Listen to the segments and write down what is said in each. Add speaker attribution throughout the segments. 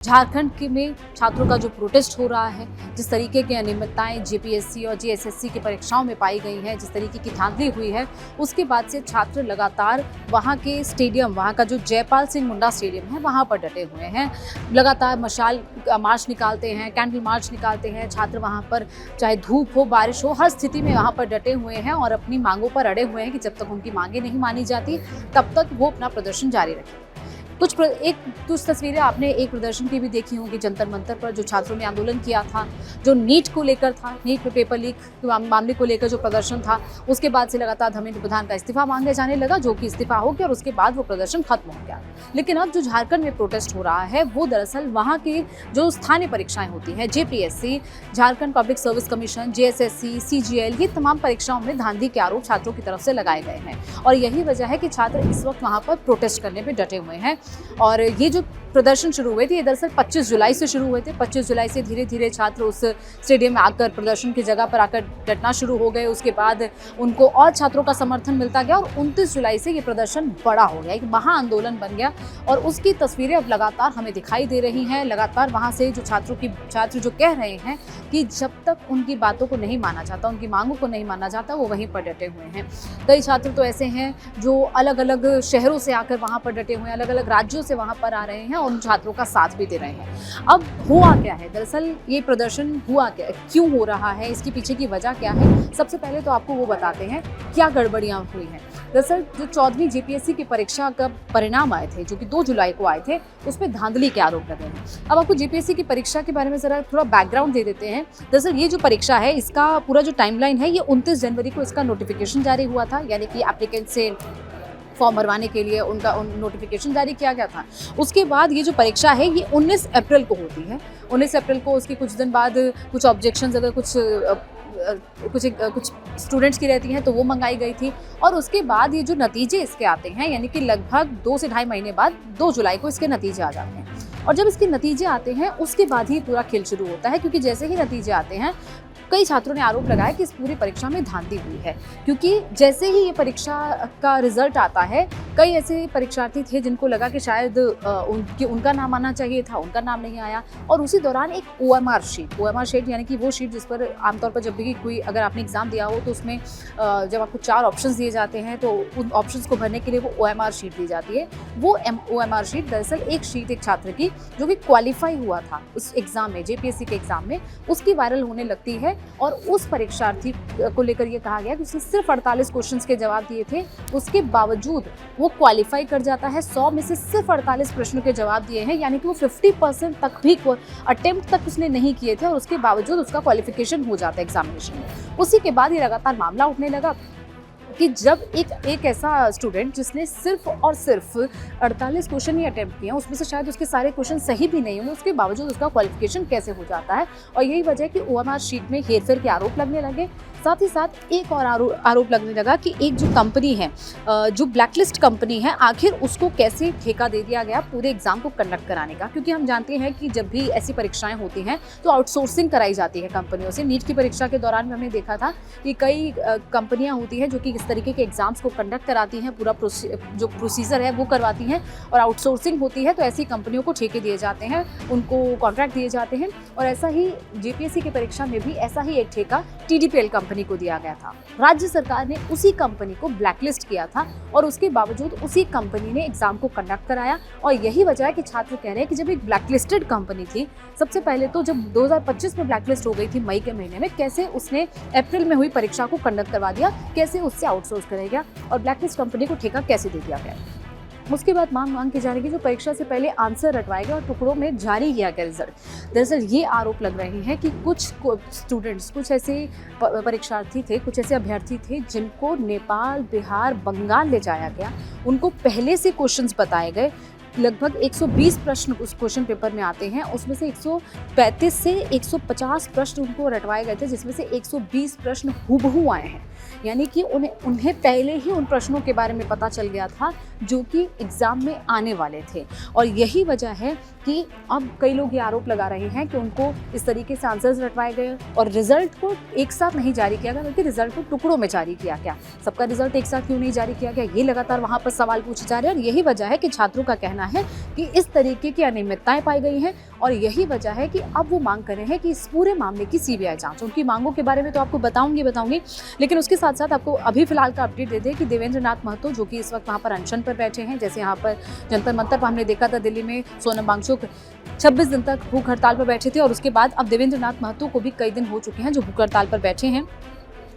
Speaker 1: झारखंड के में छात्रों का जो प्रोटेस्ट हो रहा है, जिस तरीके की अनियमितताएं जेपीएससी और जेएसएससी की परीक्षाओं में पाई गई हैं, जिस तरीके की धांधली हुई है, उसके बाद से छात्र लगातार वहां के स्टेडियम, वहां का जो जयपाल सिंह मुंडा स्टेडियम है, वहां पर डटे हुए हैं। लगातार मशाल मार्च निकालते हैं, कैंडल मार्च निकालते हैं। छात्र वहां पर चाहे धूप हो, बारिश हो, हर स्थिति में वहां पर डटे हुए हैं और अपनी मांगों पर अड़े हुए हैं कि जब तक उनकी मांगें नहीं मानी जाती तब तक वो अपना प्रदर्शन जारी रखें। कुछ तस्वीरें आपने एक प्रदर्शन की भी देखी होंगी जंतर मंतर पर, जो छात्रों ने आंदोलन किया था, जो नीट को लेकर था, नीट में पेपर लीक मामले को लेकर जो प्रदर्शन था। उसके बाद से लगातार धर्मेंद्र प्रधान का इस्तीफा मांगे जाने लगा, जो कि इस्तीफा हो गया और उसके बाद वो प्रदर्शन खत्म हो गया। लेकिन अब जो झारखंड में प्रोटेस्ट हो रहा है वो दरअसल वहाँ की जो स्थानीय परीक्षाएं होती हैं, JPSC, Jharkhand public service commission, JSSC, CGL, ये तमाम परीक्षाओं में धांधली के आरोप छात्रों की तरफ से लगाए गए हैं और यही वजह है कि छात्र इस वक्त वहाँ पर प्रोटेस्ट करने में डटे हुए हैं। और ये जो प्रदर्शन शुरू हुए थे, ये दरअसल 25 जुलाई से शुरू हुए थे। 25 जुलाई से धीरे धीरे छात्र उस स्टेडियम में आकर, प्रदर्शन की जगह पर आकर डटना शुरू हो गए। उसके बाद उनको और छात्रों का समर्थन मिलता गया और 29 जुलाई से ये प्रदर्शन बड़ा हो गया, एक महा आंदोलन बन गया और उसकी तस्वीरें अब लगातार हमें दिखाई दे रही हैं। लगातार वहाँ से जो छात्र जो कह रहे हैं कि जब तक उनकी बातों को नहीं माना जाता, उनकी मांगों को नहीं माना जाता, वो वहीं पर डटे हुए हैं। कई छात्र तो ऐसे हैं जो अलग अलग शहरों से आकर वहाँ पर डटे हुए हैं, अलग अलग राज्यों से वहाँ पर आ रहे हैं और उन छात्रों का साथ भी दे रहे हैं। अब हुआ क्या है, दरअसल ये प्रदर्शन हुआ क्या, क्यों हो रहा है, इसके पीछे की वजह क्या है, सबसे पहले तो आपको वो बताते हैं क्या गड़बड़ियां हुई हैं। दरअसल जो 14वीं जेपीएससी की परीक्षा का परिणाम आए थे, जो कि 2 जुलाई को आए थे, उसमें धांधली के आरोप लगे हैं। अब आपको जेपीएससी की परीक्षा के बारे में जरा थोड़ा बैकग्राउंड दे देते हैं। दरअसल ये जो परीक्षा है, इसका पूरा जो टाइमलाइन है, ये 29 जनवरी को इसका नोटिफिकेशन जारी हुआ था, यानी कि एप्लीकेंट से फॉर्म भरवाने के लिए उनका नोटिफिकेशन जारी किया गया था। उसके बाद ये जो परीक्षा है ये 19 अप्रैल को होती है। 19 अप्रैल को उसके कुछ दिन बाद कुछ ऑब्जेक्शंस, अगर कुछ स्टूडेंट्स की रहती हैं तो वो मंगाई गई थी और उसके बाद ये जो नतीजे इसके आते हैं, यानी कि लगभग 2 से ढाई महीने बाद 2 जुलाई को इसके नतीजे आ जाते हैं। और जब इसके नतीजे आते हैं उसके बाद ही पूरा खेल शुरू होता है, क्योंकि जैसे ही नतीजे आते हैं कई छात्रों ने आरोप लगाया कि इस पूरी परीक्षा में धांधली हुई है, क्योंकि जैसे ही ये परीक्षा का रिजल्ट आता है, कई ऐसे परीक्षार्थी थे जिनको लगा कि शायद उनका नाम आना चाहिए था, उनका नाम नहीं आया। और उसी दौरान एक ओएमआर शीट यानी कि वो शीट जिस पर आमतौर पर जब भी कोई, अगर आपने एग्जाम दिया हो तो उसमें जब आपको 4 ऑप्शंस दिए जाते हैं तो उन ऑप्शंस को भरने के लिए वो ओएमआर शीट दी जाती है। वो ओएमआर शीट दरअसल एक छात्र की जो कि क्वालिफाई हुआ था उस एग्जाम में, जेपीएससी के एग्जाम में, उसकी वायरल होने लगती है और उस परीक्षार्थी को लेकर ये कहा गया कि उसने सिर्फ 48 क्वेश्चंस के जवाब दिए थे, उसके बावजूद वो क्वालिफाई कर जाता है। 100 में से सिर्फ 48 प्रश्नों के जवाब दिए हैं, यानी कि वो 50% तक भी अटेम्प्ट तक उसने नहीं किए थे और उसके बावजूद उसका क्वालिफिकेशन हो जाता है एग्जामिनेशन में। उसी के बाद ये लगातार मामला उठने लगा कि जब एक ऐसा स्टूडेंट जिसने सिर्फ और सिर्फ 48 क्वेश्चन ही अटेम्प्ट किए, उसमें से शायद उसके सारे क्वेश्चन सही भी नहीं होंगे, उसके बावजूद उसका क्वालिफिकेशन कैसे हो जाता है। और यही वजह है कि ओएमआर शीट में हेरफेर के आरोप लगने लगे। साथ ही साथ एक और आरोप लगने लगा कि एक जो कंपनी है, जो ब्लैकलिस्ट कंपनी है, आखिर उसको कैसे ठेका दे दिया गया पूरे एग्जाम को कंडक्ट कराने का, क्योंकि हम जानते हैं कि जब भी ऐसी परीक्षाएं होती हैं तो आउटसोर्सिंग कराई जाती है कंपनियों से। नीट की परीक्षा के दौरान में हमने देखा था कि कई कंपनियां होती हैं जो कि इस तरीके के एग्जाम्स को कंडक्ट कराती हैं, पूरा जो प्रोसीजर है वो करवाती हैं और आउटसोर्सिंग होती है तो ऐसी कंपनियों को ठेके दिए जाते हैं, उनको कॉन्ट्रैक्ट दिए जाते हैं। और ऐसा ही जेपीएससी की परीक्षा में भी ऐसा ही एक ठेका टीडीपीएल कंपनी को दिया गया था। राज्य सरकार ने उसी कंपनी को ब्लैकलिस्ट किया था और उसके बावजूद उसी कंपनी ने एग्जाम को कंडक्ट कराया। और यही वजह है कि छात्र कह रहे हैं कि जब एक ब्लैकलिस्टेड कंपनी थी, सबसे पहले तो जब 2025 में ब्लैकलिस्ट हो गई थी मई के महीने में, कैसे उसने अप्रैल में हुई परीक्षा को कंडक्ट करवा दिया, कैसे उससे आउटसोर्स करेगा और ब्लैकलिस्ट कंपनी को ठेका कैसे दे दिया गया। उसके बाद मांग की जा रही है कि जो परीक्षा से पहले आंसर रटवाए गए और टुकड़ों में जारी किया गया रिजल्ट। दरअसल ये आरोप लग रहे हैं कि कुछ स्टूडेंट्स, कुछ ऐसे परीक्षार्थी थे, कुछ ऐसे अभ्यर्थी थे जिनको नेपाल, बिहार, बंगाल ले जाया गया, उनको पहले से क्वेश्चंस बताए गए। लगभग 120 प्रश्न उस क्वेश्चन पेपर में आते हैं, उसमें से 135 से 150 प्रश्न उनको रटवाए गए थे, जिसमें से 120 प्रश्न हूबहू आए हैं। यानी कि उन्हें पहले ही उन प्रश्नों के बारे में पता चल गया था जो कि एग्ज़ाम में आने वाले थे। और यही वजह है कि अब कई लोग ये आरोप लगा रहे हैं कि उनको इस तरीके से आंसर्स रटवाए गए और रिजल्ट को एक साथ नहीं जारी किया गया, बल्कि रिजल्ट को टुकड़ों में जारी किया गया। सबका रिजल्ट एक साथ क्यों नहीं जारी किया गया, ये लगातार वहाँ पर सवाल पूछे जा रहे हैं। और यही वजह है कि छात्रों का कहना कहना है कि इस तरीके की अनियमितताएं पाई गई हैं और यही वजह है कि अब वो मांग कर रहे हैं कि इस पूरे मामले की सीबीआई जांच। उनकी मांगों के बारे में तो आपको बताऊंगी, लेकिन उसके साथ साथ आपको अभी फिलहाल का अपडेट दे दें कि देवेंद्र नाथ महतो जो कि इस वक्त वहाँ पर अनशन पर बैठे हैं, जैसे यहाँ पर जंतर मंतर पर हमने देखा था दिल्ली में सोनम वांगचुक 26 दिन तक भूख हड़ताल पर बैठे थे और उसके बाद अब देवेंद्र नाथ महतो को भी कई दिन हो चुके हैं जो भूख हड़ताल पर बैठे हैं।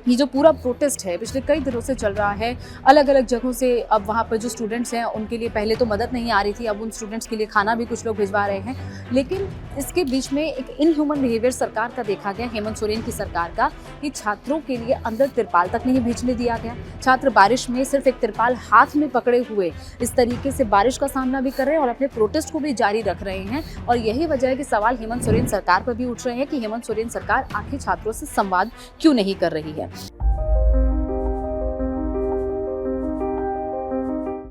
Speaker 1: ये जो पूरा प्रोटेस्ट है पिछले कई दिनों से चल रहा है, अलग अलग जगहों से अब वहाँ पर जो स्टूडेंट्स हैं उनके लिए पहले तो मदद नहीं आ रही थी, अब उन स्टूडेंट्स के लिए खाना भी कुछ लोग भिजवा रहे हैं। लेकिन इसके बीच में एक इनह्यूमन बिहेवियर सरकार का देखा गया, हेमंत सोरेन की सरकार का, कि छात्रों के लिए अंदर तिरपाल तक नहीं भेजने दिया गया। छात्र बारिश में सिर्फ एक तिरपाल हाथ में पकड़े हुए इस तरीके से बारिश का सामना भी कर रहे हैं और अपने प्रोटेस्ट को भी जारी रख रहे हैं। और यही वजह है कि सवाल हेमंत सोरेन सरकार पर भी उठ रहे हैं कि हेमंत सोरेन सरकार आखिर छात्रों से संवाद क्यों नहीं कर रही है।